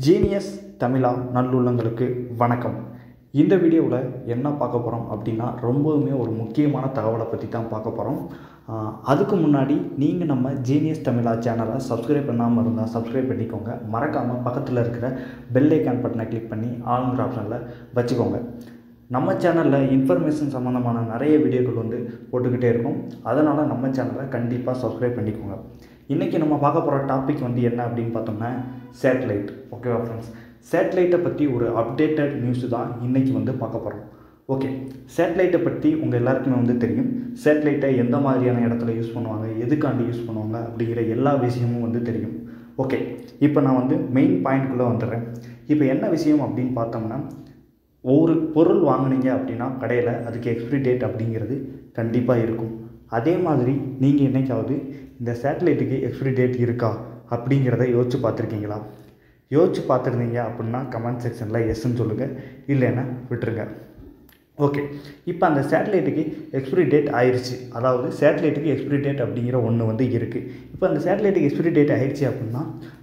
Genius தமிழா நல்லுள்ளங்களுக்கு வணக்கம். இந்த வீடியோவில் என்ன பார்க்க போகிறோம் அப்படின்னா ரொம்பவுமே ஒரு முக்கியமான தகவலை பற்றி தான் பார்க்க போகிறோம். அதுக்கு முன்னாடி நீங்கள் நம்ம ஜீனியஸ் தமிழா சேனலை சப்ஸ்கிரைப் பண்ணாமல் இருந்தால் சப்ஸ்கிரைப் பண்ணிக்கோங்க. மறக்காமல் பக்கத்தில் இருக்கிற பெல் ஐக்கான் பட்டனை கிளிக் பண்ணி ஆளுங்கிற ஆப்ஷனில் வச்சுக்கோங்க. நம்ம சேனலில் இன்ஃபர்மேஷன் சம்மந்தமான நிறைய வீடியோக்கள் போட்டுக்கிட்டே இருக்கும். அதனால் நம்ம சேனலை கண்டிப்பாக சப்ஸ்கிரைப் பண்ணிக்கோங்க. இன்றைக்கி நம்ம பார்க்க போகிற டாபிக் என்ன அப்படின்னு பார்த்தோம்னா சேட்டலைட். ஓகேவா ஃப்ரெண்ட்ஸ், சேட்டலைட்டை பற்றி ஒரு அப்டேட்டட் நியூஸ் தான் இன்றைக்கி பார்க்க போகிறோம். ஓகே, சேட்டலைட்டை பற்றி உங்கள் எல்லாருக்குமே தெரியும். சேட்டலைட்டை எந்த மாதிரியான இடத்துல யூஸ் பண்ணுவாங்க, எதுக்காண்டி யூஸ் பண்ணுவாங்க அப்படிங்கிற எல்லா விஷயமும் தெரியும். ஓகே, இப்போ நான் மெயின் பாயிண்ட்குள்ளே வந்துடுறேன். இப்போ என்ன விஷயம் அப்படின்னு பார்த்தோம்னா, ஒரு பொருள் வாங்கினீங்க அப்படின்னா கடையில் அதுக்கு எக்ஸ்பிரி டேட் அப்படிங்கிறது கண்டிப்பாக இருக்கும். அதே மாதிரி நீங்கள் என்னைக்காவது இந்த சேட்டலைட்டுக்கு எக்ஸ்பிரி டேட் இருக்கா அப்படிங்கிறத யோசிச்சு பார்த்துருக்கீங்களா? யோசிச்சு பார்த்துருந்தீங்க அப்படின்னா கமெண்ட் செக்ஷனில் எஸ்ன்னு சொல்லுங்கள், இல்லைன்னா விட்டுருங்க. ஓகே, இப்போ அந்த சேட்டலைட்டுக்கு எக்ஸ்பிரி டேட் ஆயிடுச்சு. அதாவது சேட்டலைட்டுக்கு எக்ஸ்பிரி டேட் அப்படிங்கிற ஒன்று இருக்குது. இப்போ அந்த சேட்டலைட்டுக்கு எக்ஸ்பிரி டேட் ஆயிடுச்சு அப்படின்னா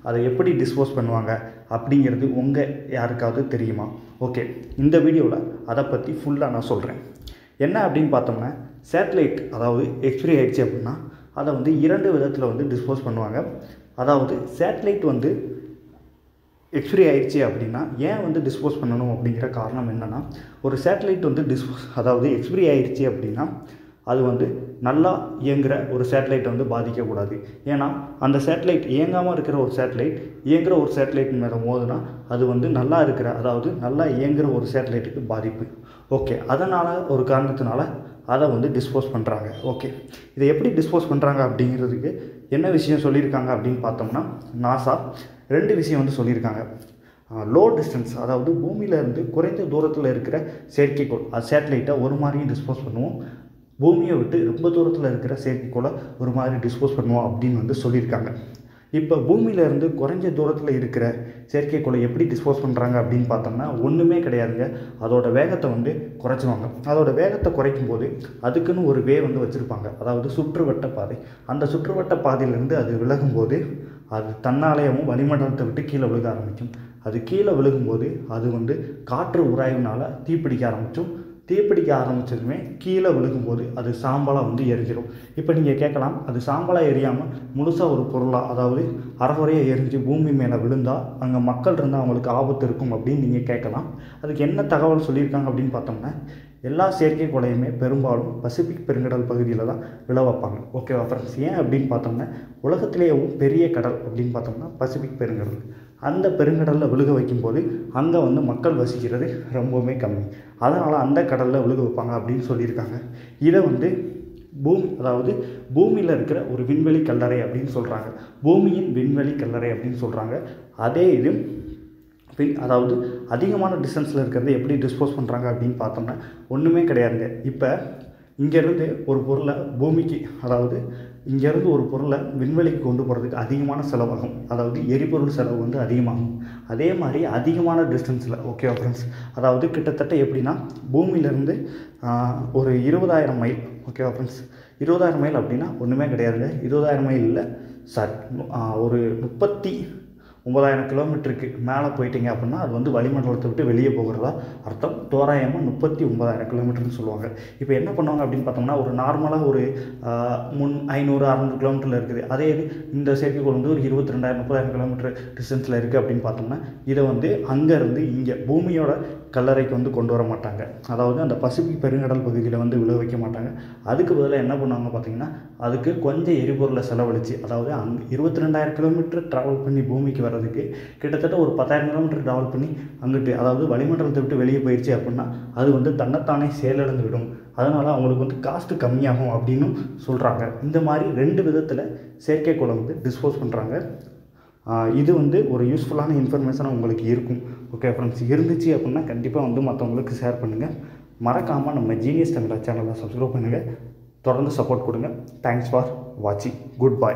அதை எப்படி டிஸ்போஸ் பண்ணுவாங்க அப்படிங்கிறது உங்கள் யாருக்காவது தெரியுமா? ஓகே, இந்த வீடியோவில் அதை பற்றி ஃபுல்லாக நான் சொல்கிறேன். என்ன அப்படின்னு பார்த்தோம்னா, சேட்டலைட் அதாவது எக்ஸ்பிரி ஆயிடுச்சு அப்படின்னா அதை இரண்டு விதத்தில் டிஸ்போஸ் பண்ணுவாங்க. அதாவது சேட்டலைட் எக்ஸ்பிரி ஆயிடுச்சு அப்படின்னா ஏன் டிஸ்போஸ் பண்ணணும் அப்படிங்கிற காரணம் என்னென்னா, ஒரு சேட்டலைட் அதாவது எக்ஸ்பிரி ஆயிடுச்சு அப்படின்னா அது நல்லா இயங்குகிற ஒரு சேட்டலைட்டை பாதிக்கக்கூடாது. ஏன்னா அந்த சேட்டலைட் இயங்காமல் இருக்கிற ஒரு சேட்டலைட் இயங்குகிற ஒரு சேட்டலைட் மேலே மோதுனா அது நல்லா இருக்கிற, அதாவது நல்லா இயங்குகிற ஒரு சேட்டலைட்டுக்கு பாதிப்பு. ஓகே, அதனால் ஒரு காரணத்தினால அதை டிஸ்போஸ் பண்ணுறாங்க. ஓகே, இதை எப்படி டிஸ்போஸ் பண்ணுறாங்க அப்படிங்கிறதுக்கு என்ன விஷயம் சொல்லியிருக்காங்க அப்படின்னு பார்த்தோம்னா, நாசா ரெண்டு விஷயம் சொல்லியிருக்காங்க. லோ டிஸ்டன்ஸ், அதாவது பூமியிலேருந்து குறைந்த தூரத்தில் இருக்கிற செயற்கைக்கோள் அது சேட்டலைட்டை ஒரு மாதிரியும் டிஸ்போஸ் பண்ணுவோம், பூமியை விட்டு ரொம்ப தூரத்தில் இருக்கிற செயற்கைக்கோளை ஒரு மாதிரி டிஸ்போஸ் பண்ணுவோம் அப்படின்னு சொல்லியிருக்காங்க. இப்போ பூமியிலேருந்து குறைஞ்ச தூரத்தில் இருக்கிற செயற்கைக்கோளை எப்படி டிஸ்போஸ் பண்ணுறாங்க அப்படின்னு பார்த்தோம்னா ஒன்றுமே கிடையாதுங்க. அதோட வேகத்தை குறைச்சிடுவாங்க. அதோட வேகத்தை குறைக்கும் போது அதுக்குன்னு ஒரு வே வச்சுருப்பாங்க, அதாவது சுற்றுவட்ட பாதை. அந்த சுற்றுவட்ட பாதையிலேருந்து அது விலகும்போது அது தன்னாலயமும் வளிமண்டலத்தை விட்டு கீழே விழுக ஆரம்பிக்கும். அது கீழே விழுகும்போது அது காற்று உராய்வுனால் தீப்பிடிக்க ஆரம்பித்ததுமே கீழே விழுகும்போது அது சாம்பலாக எரிஞ்சிடும். இப்போ நீங்கள் கேட்கலாம், அது சாம்பலாக எரியாமல் முழுசாக ஒரு பொருளாக, அதாவது அறகுறையாக எரிஞ்சு பூமி மேலே விழுந்தால் அங்கே மக்கள் இருந்தால் அவங்களுக்கு ஆபத்து இருக்கும் அப்படின்னு நீங்கள் கேட்கலாம். அதுக்கு என்ன தகவல் சொல்லியிருக்காங்க அப்படின்னு பார்த்தோம்னா, எல்லா செயற்கைக்கோளையுமே பெரும்பாலும் பசிபிக் பெருங்கடல் பகுதியில் தான் விழ வைப்பாங்க. ஓகேவா ஃப்ரெண்ட்ஸ், ஏன் அப்படின்னு பார்த்தோம்னா உலகத்திலேயும் பெரிய கடல் அப்படின்னு பார்த்தோம்னா பசிபிக் பெருங்கடல். அந்த பெருங்கடலில் விழுக வைக்கும்போது அங்கே மக்கள் வசிக்கிறது ரொம்பவுமே கம்மி. அதனால் அந்த கடலில் விழுக வைப்பாங்க அப்படின்னு சொல்லியிருக்காங்க. இதை அதாவது பூமியில் இருக்கிற ஒரு விண்வெளி கல்லறை அப்படின்னு சொல்கிறாங்க. பூமியின் விண்வெளி கல்லறை அப்படின்னு சொல்கிறாங்க. அதே இது அதாவது அதிகமான டிஸ்டன்ஸில் இருக்கிறத எப்படி டிஸ்போஸ் பண்ணுறாங்க அப்படின்னு பார்த்தோம்னா ஒன்றுமே கிடையாதுங்க. இப்போ இங்கேருந்து ஒரு பொருளை பூமிக்கு, அதாவது இங்கேருந்து ஒரு பொருளை விண்வெளிக்கு கொண்டு போகிறதுக்கு அதிகமான செலவாகும், அதாவது எரிபொருள் செலவு அதிகமாகும். அதே மாதிரி அதிகமான டிஸ்டன்ஸில், ஓகேவா ஃப்ரெண்ட்ஸ், அதாவது கிட்டத்தட்ட எப்படின்னா பூமியிலேருந்து ஒரு 20,000 மைல், ஓகேவா ஃப்ரெண்ட்ஸ், 20,000 மைல் அப்படின்னா ஒன்றுமே கிடையாதுங்க. 20,000 மைல் இல்லை, சாரி, ஒரு 39,000 கிலோமீட்டருக்கு மேலே போயிட்டீங்க அப்படின்னா அது வளிமண்டலத்தை விட்டு வெளியே போகிறதா அர்த்தம். தோராயமாக 39,000 கிலோமீட்டர்னு சொல்லுவாங்க. இப்போ என்ன பண்ணுவாங்க அப்படின்னு பார்த்தோம்னா, ஒரு நார்மலாக ஒரு 500-600 கிலோமீட்டரில் இருக்குது. அதே இது இந்த செயற்கைக்கோள் ஒரு 22,000-30,000 கிலோமீட்டர் டிஸ்டன்ஸில் இருக்குது அப்படின்னு பார்த்தோம்னா இதை அங்கேருந்து இங்கே பூமியோட கல்லறைக்கு கொண்டு வர மாட்டாங்க. அதாவது அந்த பசிபிக் பெருங்கடல் பகுதியில் விழ வைக்க மாட்டாங்க. அதுக்கு பதிலாக என்ன பண்ணுவாங்க பார்த்தீங்கன்னா, அதுக்கு கொஞ்சம் எரிபொருளை செலவழித்து, அதாவது 22,000 கிலோமீட்டர் ட்ராவல் பண்ணி பூமிக்கு வர்றதுக்கு கிட்டத்தட்ட ஒரு 10,000 கிலோமீட்டர் ட்ராவல் பண்ணி அங்கிட்டு, அதாவது வளிமண்டலத்தை விட்டு வெளியே போயிடுச்சு அப்படின்னா அது தன்னைத்தானே செயலிழந்து விடும். அதனால் அவங்களுக்கு காஸ்ட்டு கம்மியாகும் அப்படின்னு சொல்கிறாங்க. இந்த மாதிரி ரெண்டு விதத்தில் செயற்கைக்கோளை டிஸ்போஸ் பண்ணுறாங்க. இது ஒரு யூஸ்ஃபுல்லான இன்ஃபர்மேஷனாக உங்களுக்கு இருக்கும். ஓகே ஃப்ரெண்ட்ஸ், இருந்துச்சு அப்படின்னா கண்டிப்பாக மற்றவங்களுக்கு ஷேர் பண்ணுங்கள். மறக்காமல் நம்ம ஜீனியஸ் தமிழா சேனலை சப்ஸ்கிரைப் பண்ணுங்கள். தொடர்ந்து சப்போர்ட் கொடுங்க. தேங்க்ஸ் ஃபார் வாட்சிங். Good bye.